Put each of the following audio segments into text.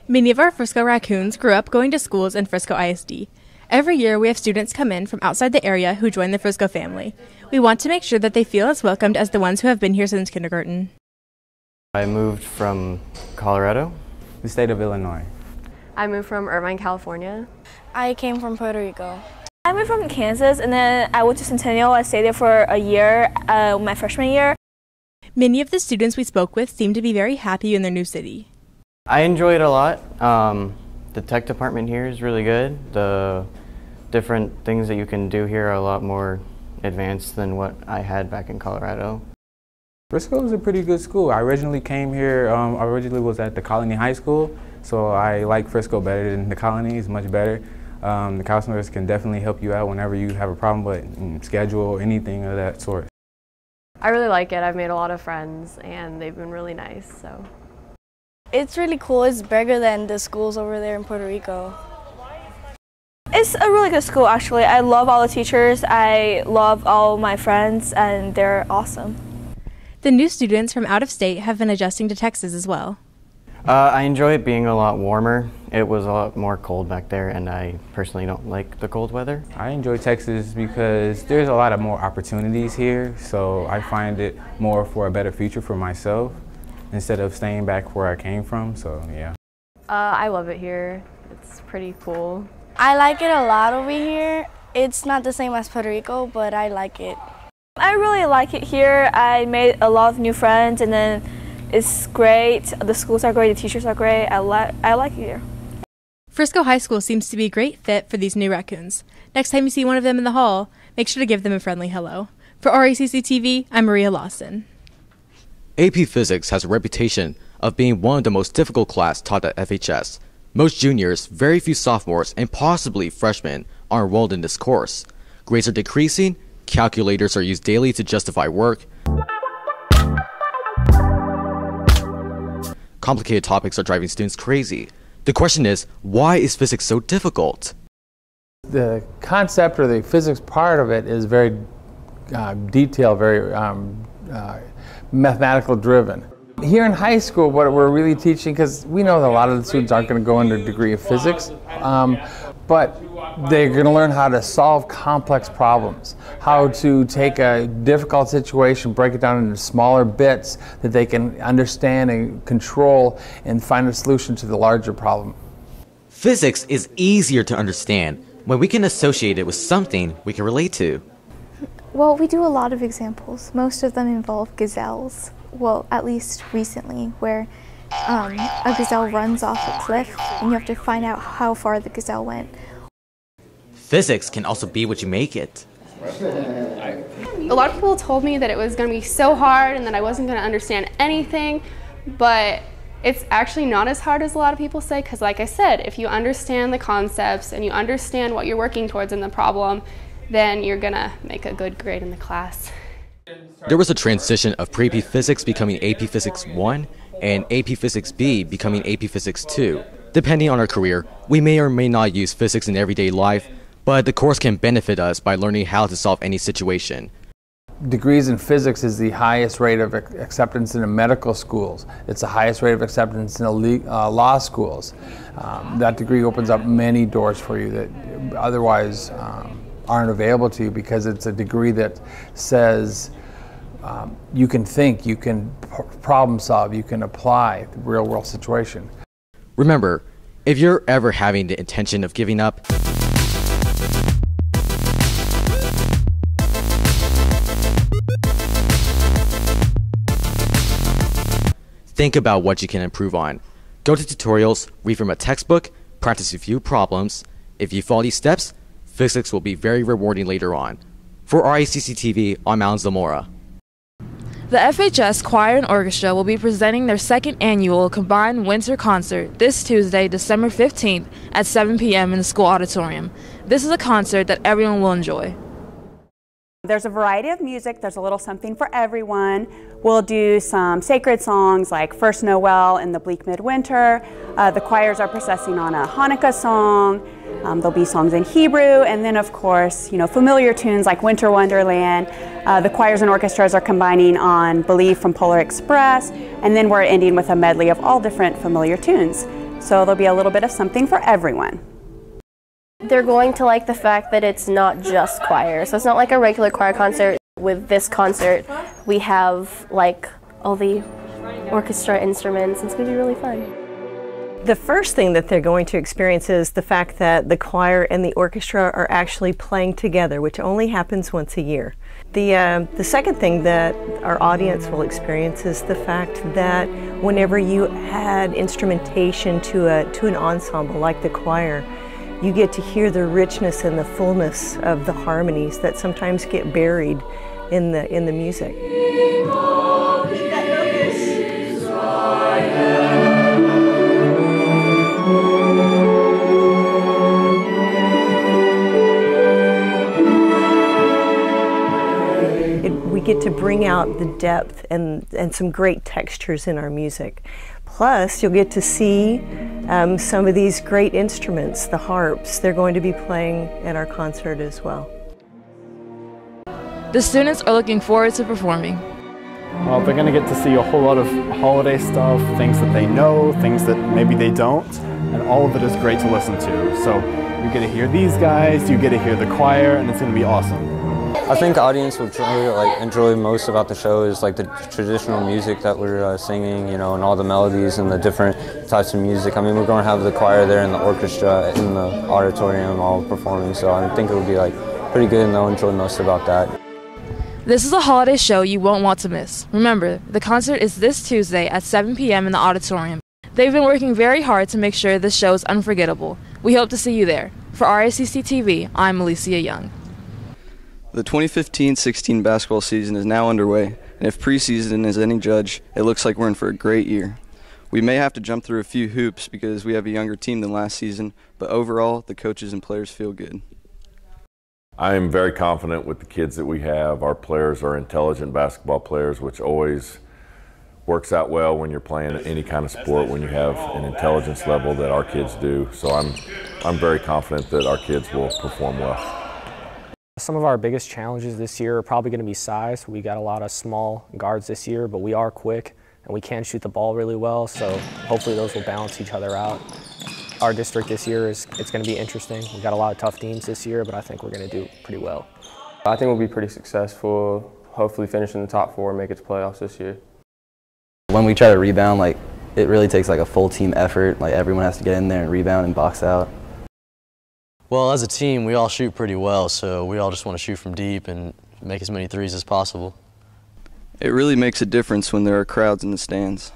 Many of our Frisco raccoons grew up going to schools in Frisco ISD. Every year, we have students come in from outside the area who join the Frisco family. We want to make sure that they feel as welcomed as the ones who have been here since kindergarten. I moved from Colorado, the state of Illinois. I moved from Irvine, California. I came from Puerto Rico. I moved from Kansas, and then I went to Centennial. I stayed there for a year, my freshman year. Many of the students we spoke with seemed to be very happy in their new city. I enjoy it a lot. The tech department here is really good. The different things that you can do here are a lot more advanced than what I had back in Colorado. Frisco is a pretty good school. I originally came here, I originally was at the Colony High School, so I like Frisco better than the Colony. It's much better. The counselors can definitely help you out whenever you have a problem with schedule or anything of that sort. I really like it. I've made a lot of friends and they've been really nice. So. It's really cool. It's bigger than the schools over there in Puerto Rico. It's a really good school, actually. I love all the teachers. I love all my friends, and they're awesome. The new students from out of state have been adjusting to Texas as well. I enjoy it being a lot warmer. It was a lot more cold back there, and I personally don't like the cold weather. I enjoy Texas because there's a lot of more opportunities here, so I find it more for a better future for myself instead of staying back where I came from, so yeah. I love it here. It's pretty cool. I like it a lot over here. It's not the same as Puerto Rico, but I like it. I really like it here. I made a lot of new friends, and then it's great. The schools are great, the teachers are great. I like it here. Frisco High School seems to be a great fit for these new raccoons. Next time you see one of them in the hall, make sure to give them a friendly hello. For Racc TV, I'm Maria Lawson. AP Physics has a reputation of being one of the most difficult classes taught at FHS. Most juniors, very few sophomores, and possibly freshmen are enrolled in this course. Grades are decreasing, calculators are used daily to justify work, complicated topics are driving students crazy. The question is, why is physics so difficult? The concept or the physics part of it is very detailed, very mathematical driven. Here in high school, what we're really teaching, because we know that a lot of the students aren't going to go into a degree of physics, but they're going to learn how to solve complex problems, how to take a difficult situation, break it down into smaller bits that they can understand and control and find a solution to the larger problem. Physics is easier to understand when we can associate it with something we can relate to. Well, we do a lot of examples. Most of them involve gazelles. Well, at least recently, where a gazelle runs off a cliff and you have to find out how far the gazelle went. Physics can also be what you make it. A lot of people told me that it was going to be so hard and that I wasn't going to understand anything, but it's actually not as hard as a lot of people say, because like I said, if you understand the concepts and you understand what you're working towards in the problem, then you're going to make a good grade in the class. There was a transition of Pre-AP Physics becoming AP Physics 1 and AP Physics B becoming AP Physics 2. Depending on our career, we may or may not use physics in everyday life, but the course can benefit us by learning how to solve any situation. Degrees in physics is the highest rate of acceptance in the medical schools. It's the highest rate of acceptance in the law schools. That degree opens up many doors for you that otherwise aren't available to you, because it's a degree that says you can think, you can problem solve, you can apply the real world situation. Remember, if you're ever having the intention of giving up, think about what you can improve on. Go to tutorials, read from a textbook, practice a few problems. If you follow these steps, physics will be very rewarding later on. For Racc TV, I'm Alan Zamora. The FHS Choir and Orchestra will be presenting their second annual combined winter concert this Tuesday, December 15th at 7 p.m. in the school auditorium. This is a concert that everyone will enjoy. There's a variety of music. There's a little something for everyone. We'll do some sacred songs like First Noel in the Bleak Midwinter. The choirs are processing on a Hanukkah song. There'll be songs in Hebrew, and then of course, familiar tunes like Winter Wonderland. The choirs and orchestras are combining on Believe from Polar Express, and then we're ending with a medley of all different familiar tunes. So there'll be a little bit of something for everyone. They're going to like the fact that it's not just choir. So it's not like a regular choir concert. With this concert, we have like all the orchestra instruments. It's going to be really fun. The first thing that they're going to experience is the fact that the choir and the orchestra are actually playing together, which only happens once a year. The second thing that our audience will experience is the fact that whenever you add instrumentation to an ensemble like the choir, you get to hear the richness and the fullness of the harmonies that sometimes get buried in the music. We get to bring out the depth and some great textures in our music. Plus, you'll get to see some of these great instruments, the harps. They're going to be playing at our concert as well. The students are looking forward to performing. Well, they're going to get to see a whole lot of holiday stuff, things that they know, things that maybe they don't, and all of it is great to listen to. So you get to hear these guys, you get to hear the choir, and it's going to be awesome. I think the audience will enjoy most about the show is the traditional music that we're singing, and all the melodies and the different types of music. I mean, we're going to have the choir there and the orchestra in the auditorium all performing, so I think it will be pretty good, and they'll enjoy most about that. This is a holiday show you won't want to miss. Remember, the concert is this Tuesday at 7 p.m. in the auditorium. They've been working very hard to make sure this show is unforgettable. We hope to see you there. For Racc TV, I'm Alicia Young. The 2015-16 basketball season is now underway, and if preseason is any judge, it looks like we're in for a great year. We may have to jump through a few hoops because we have a younger team than last season, but overall, the coaches and players feel good. I am very confident with the kids that we have. Our players are intelligent basketball players, which always works out well when you're playing any kind of sport, when you have an intelligence level that our kids do. So I'm very confident that our kids will perform well. Some of our biggest challenges this year are probably going to be size. We got a lot of small guards this year, but we are quick and we can shoot the ball really well, so hopefully those will balance each other out. Our district this year it's going to be interesting. We got a lot of tough teams this year, but I think we're going to do pretty well. I think we'll be pretty successful, hopefully finish in the top 4 and make it to playoffs this year. When we try to rebound, it really takes a full team effort. Everyone has to get in there and rebound and box out. Well, as a team, we all shoot pretty well, so we all just want to shoot from deep and make as many threes as possible. It really makes a difference when there are crowds in the stands.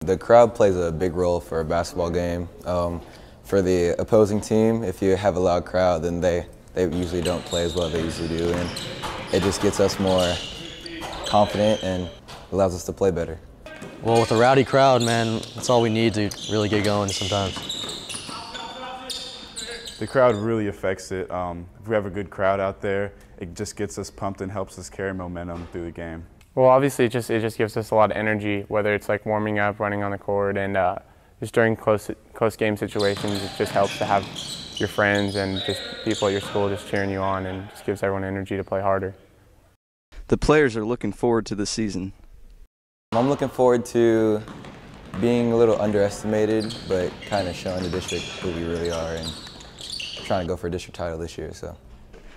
The crowd plays a big role for a basketball game. For the opposing team, if you have a loud crowd, then they usually don't play as well as they usually do, and it just gets us more confident and allows us to play better. Well, with a rowdy crowd, man, that's all we need to really get going sometimes. The crowd really affects it. If we have a good crowd out there, it just gets us pumped and helps us carry momentum through the game. Well, obviously it just gives us a lot of energy, whether it's warming up, running on the court, and just during close game situations, it just helps to have your friends and just people at your school just cheering you on, and just gives everyone energy to play harder. The players are looking forward to the season. I'm looking forward to being a little underestimated, but kind of showing the district who we really are, and trying to go for a district title this year. So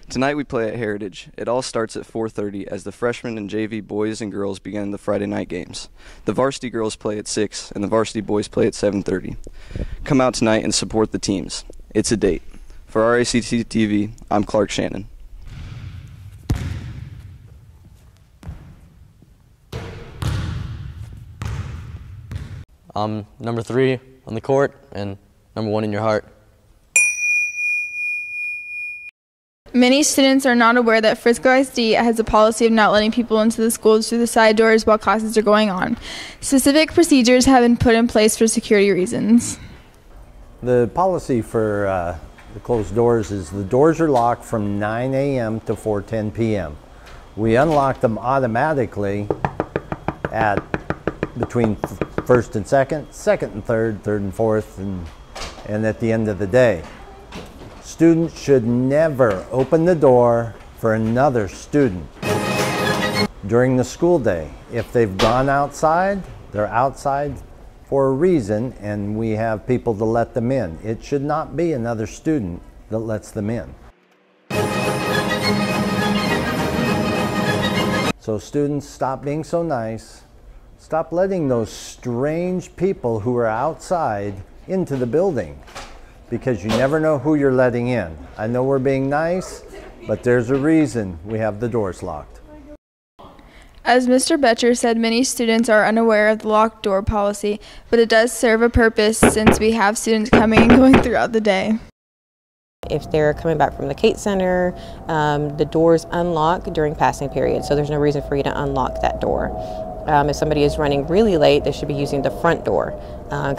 tonight we play at Heritage. It all starts at 4:30 as the freshmen and JV boys and girls begin the Friday night games. The varsity girls play at 6 and the varsity boys play at 7:30. Come out tonight and support the teams. It's a date. For Racc TV, I'm Clark Shannon. I'm number 3 on the court and number 1 in your heart. Many students are not aware that Frisco ISD has a policy of not letting people into the schools through the side doors while classes are going on. Specific procedures have been put in place for security reasons. The policy for the closed doors is the doors are locked from 9 a.m. to 4:10 p.m. We unlock them automatically at between first and second, second and third, third and fourth, and at the end of the day. Students should never open the door for another student during the school day. If they've gone outside, they're outside for a reason, and we have people to let them in. It should not be another student that lets them in. So students, stop being so nice. Stop letting those strange people who are outside into the building, because you never know who you're letting in. I know we're being nice, but there's a reason we have the doors locked. As Mr. Betcher said, many students are unaware of the locked door policy, but it does serve a purpose since we have students coming and going throughout the day. If they're coming back from the Kate Center, the doors unlock during passing periods, so there's no reason for you to unlock that door. If somebody is running really late, they should be using the front door,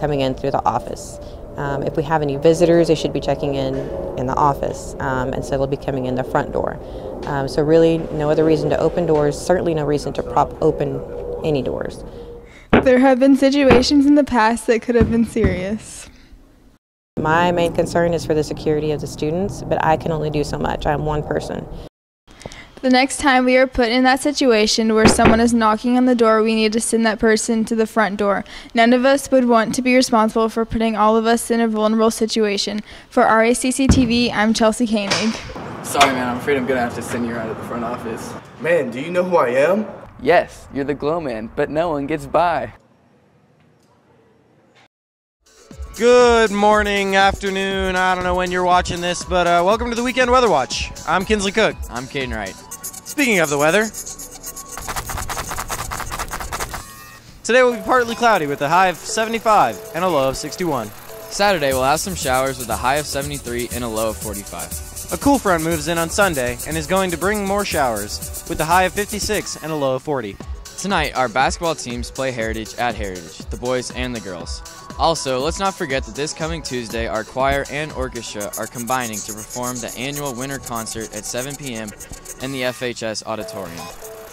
coming in through the office. If we have any visitors, they should be checking in the office, and so they'll be coming in the front door. So really, no other reason to open doors, certainly no reason to prop open any doors. There have been situations in the past that could have been serious. My main concern is for the security of the students, but I can only do so much. I'm one person. The next time we are put in that situation where someone is knocking on the door, we need to send that person to the front door. None of us would want to be responsible for putting all of us in a vulnerable situation. For Racc TV, I'm Chelsea Koenig. Sorry, man, I'm afraid I'm gonna have to send you around to the front office. Man, do you know who I am? Yes, you're the glow man, but no one gets by. Good morning, afternoon, I don't know when you're watching this, but welcome to the Weekend Weather Watch. I'm Kinsley Cook. I'm Caden Wright. Speaking of the weather, today will be partly cloudy with a high of 75 and a low of 61. Saturday we'll have some showers with a high of 73 and a low of 45. A cool front moves in on Sunday and is going to bring more showers with a high of 56 and a low of 40. Tonight, our basketball teams play Heritage at Heritage, the boys and the girls. Also, let's not forget that this coming Tuesday, our choir and orchestra are combining to perform the annual winter concert at 7 p.m. in the FHS auditorium.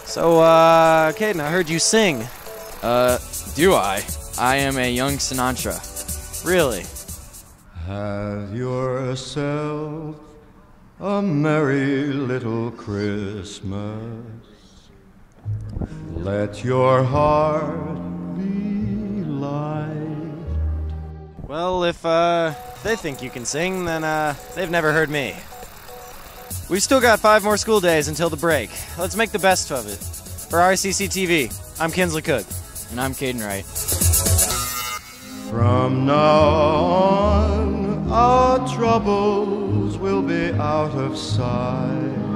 So, Caden, I heard you sing. Do I? I am a young Sinatra. Really? Have yourself a merry little Christmas. Let your heart be light. Well, if they think you can sing, then they've never heard me. We've still got 5 more school days until the break. Let's make the best of it. For Racc TV, I'm Kinsley Cook. And I'm Caden Wright. From now on, our troubles will be out of sight.